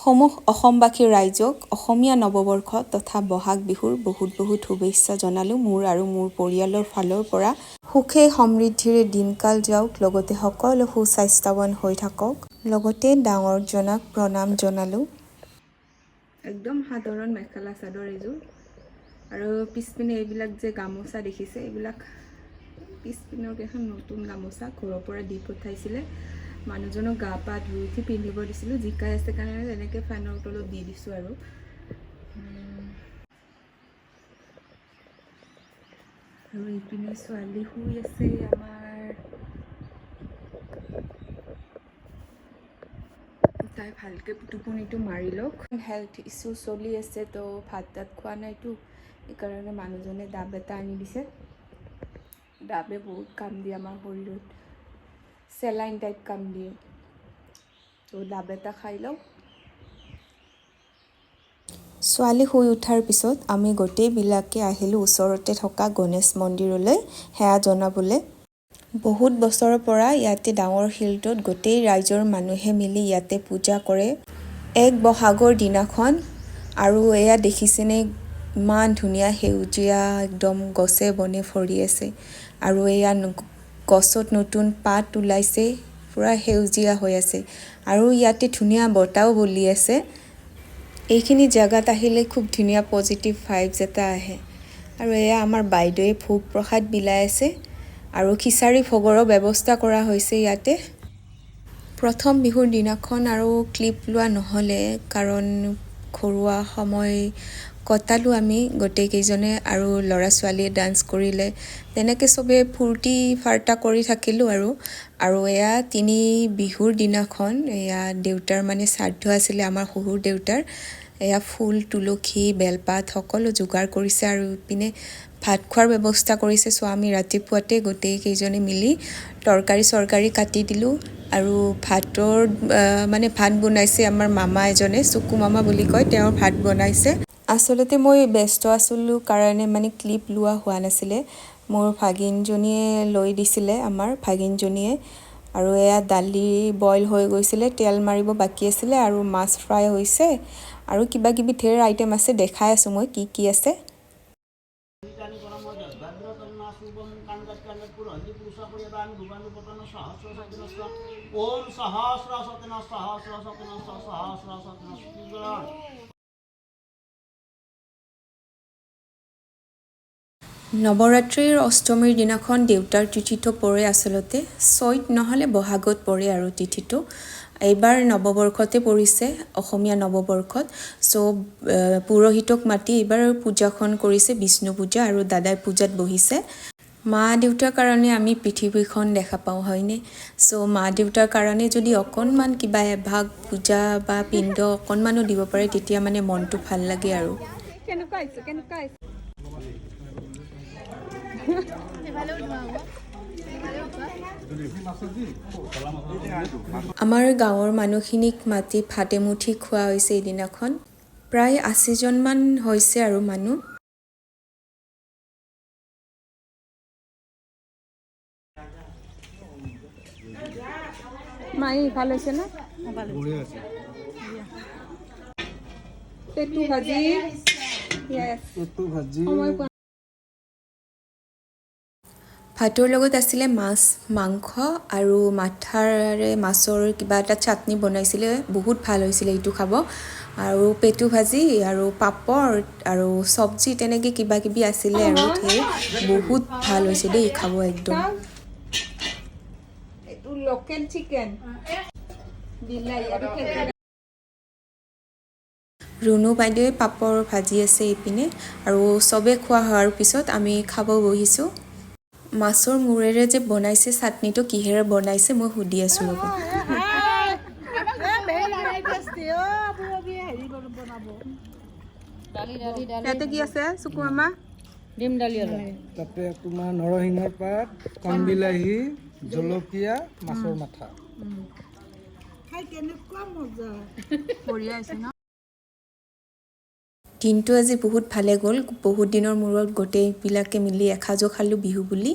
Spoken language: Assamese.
সমূহ অসমবাসী ৰাইজক অসমীয়া নৱবৰ্ষ তথা বহাগ বিহুৰ বহুত বহুত শুভেচ্ছা জনালোঁ মোৰ আৰু মোৰ পৰিয়ালৰ ফালৰ পৰা। সুখে সমৃদ্ধিৰে দিনকাল যাওক, লগতে সকলো সুস্বাস্থ্যৱান হৈ থাকক, লগতে ডাঙৰজনাক প্ৰণাম জনালোঁ। একদম সাধাৰণ মেখেলা চাদৰ এযোৰ আৰু পিছপিনে এইবিলাক যে গামোচা দেখিছে, এইবিলাক পিছপিনৰ কেইখন নতুন গামোচা ঘৰৰ পৰা দি পঠাইছিলে। মানুহজনক গা পা ধুই উঠি পিন্ধিব দিছিলোঁ, জিকাই আছে কাৰণে তেনেকৈ ফেনৰ তলত দি দিছোঁ আৰু ইপিনে ছোৱালী শুই আছে আমাৰ। তাই ভালকৈ টোপনিটো মাৰি লওক। হেল্থ ইছ্যু চলি আছে, তো ভাত তাত খোৱা নাইতো, সেইকাৰণে মানুহজনে ডাব এটা আনি দিছে। ডাবে বহুত কাম দিয়ে আমাৰ শৰীৰত, চেলাইন টাইপ কাম দিয়ে, তো ডাব এটা খাই লওঁ। ছোৱালী শুই উঠাৰ পিছত আমি গোটেইবিলাকে আহিলোঁ ওচৰতে থকা গণেশ মন্দিৰলৈ সেৱা জনাবলৈ। বহুত বছৰৰ পৰা ইয়াতে ডাঙৰ শিলটোত গোটেই ৰাইজৰ মানুহে মিলি ইয়াতে পূজা কৰে। এক বহাগৰ দিনাখন, আৰু এয়া দেখিছেনে ইমান ধুনীয়া সেউজীয়া একদম গছে বনে ভৰি আছে, আৰু এয়া গছত নতুন পাত ওলাইছে, পূৰা সেউজীয়া হৈ আছে, আৰু ইয়াতে ধুনীয়া বতাহও বলি আছে। এইখিনি জেগাত আহিলে খুব ধুনীয়া পজিটিভ ভাইবছ এটা আহে। আৰু এয়া আমাৰ বাইদেৱে ভোগ প্ৰসাদ বিলাই আছে, আৰু খিচাৰী ভোগৰো ব্যৱস্থা কৰা হৈছে ইয়াতে। প্ৰথম বিহুৰ দিনাখন আৰু ক্লিপ লোৱা নহ'লে, কাৰণ ঘৰুৱা সময় কটালোঁ আমি গোটেইকেইজনে, আৰু ল'ৰা ছোৱালীয়ে ডান্স কৰিলে, তেনেকৈ চবেই ফূৰ্তি ফাৰ্তা কৰি থাকিলোঁ আৰু এয়া তিনি বিহুৰ দিনাখন এয়া দেউতাৰ মানে শ্ৰাদ্ধ আছিলে, আমাৰ শহুৰ দেউতাৰ। এয়া ফুল, তুলসী, বেলপাত সকলো যোগাৰ কৰিছে, আৰু ইপিনে ভাত খোৱাৰ ব্যৱস্থা কৰিছে। চ' আমি ৰাতিপুৱাতে গোটেইকেইজনে মিলি তৰকাৰী চৰকাৰী কাটি দিলোঁ, আৰু ভাতৰ মানে ভাত বনাইছে আমাৰ মামা এজনে, চুকু মামা বুলি কয়, তেওঁৰ ভাত বনাইছে। আচলতে মই ব্যস্ত আছিলোঁ কাৰণে মানে ক্লিপ লোৱা হোৱা নাছিলে, মোৰ ভাগিনজনীয়ে লৈ দিছিলে, আমাৰ ভাগিনজনীয়ে। আৰু এয়া দালি বইল হৈ গৈছিলে, তেল মাৰিব বাকী আছিলে, আৰু মাছ ফ্ৰাই হৈছে, আৰু কিবা কিবি ধেৰ আইটেম আছে, দেখাই আছোঁ মই কি কি আছে। নৱৰাত্ৰিৰ অষ্টমীৰ দিনাখন দেউতাৰ তিথিটো পৰে, আচলতে চৈত নহ'লে বহাগত পৰে আৰু তিথিটো। এইবাৰ নৱবৰ্ষতে পৰিছে, অসমীয়া নৱবৰ্ষত। চ' পুৰোহিতক মাতি এইবাৰ পূজাখন কৰিছে, বিষ্ণু পূজা, আৰু দাদাই পূজাত বহিছে। মা দেউতাৰ কাৰণে আমি পৃথিৱীখন দেখা পাওঁ, হয়নে? চ' মা দেউতাৰ কাৰণে যদি অকণমান কিবা এভাগ পূজা বা পিণ্ড অকণমানো দিব পাৰে, তেতিয়া মানে মনটো ভাল লাগে আৰু। আমাৰ গাঁৱৰ মানুহখিনিক মাতি ভাত এমুঠি খোৱা হৈছে এইদিনাখন। প্ৰায় ৮০জনমান হৈছে আৰু মানুহ। মাই ভাল হৈছে না? পেটু ভাজি, ভাতৰ লগত আছিলে মাছ, মাংস, আৰু মাথাৰে মাছৰ কিবা এটা চাটনি বনাইছিলে, বহুত ভাল হৈছিলে এইটো খাব। আৰু পেটু ভাজি, আৰু পাপৰ, আৰু চব্জি, তেনেকৈ কিবা কিবি আছিলে, আৰু ধেৰ বহুত ভাল হৈছে দেই খাব একদম। লোকেল চিকেন, ৰুণু বাইদেৱে পাপৰ ভাজি আছে এইপিনে, আৰু চবেই খোৱা হোৱাৰ পিছত আমি খাব বহিছোঁ। মাছৰ মূৰেৰে যে বনাইছে চাটনিটো, কিহেৰে বনাইছে মই সুধি আছোঁ ৰ'ব। ইয়াতে কি আছে চুকু মামা? ডিম দালি আৰু তাতে তোমাৰ নৰসিংহৰ পাত, কণ বিলাহী, জলকীয়া, মাছৰ মাথা। খাই কেনেকুৱা মজা, বঢ়িয়া হৈছে ন? দিনটো আজি বহুত ভালে গ'ল, বহুত দিনৰ মূৰত গোটেইবিলাকে মিলি এসাঁজো খালোঁ বিহু বুলি।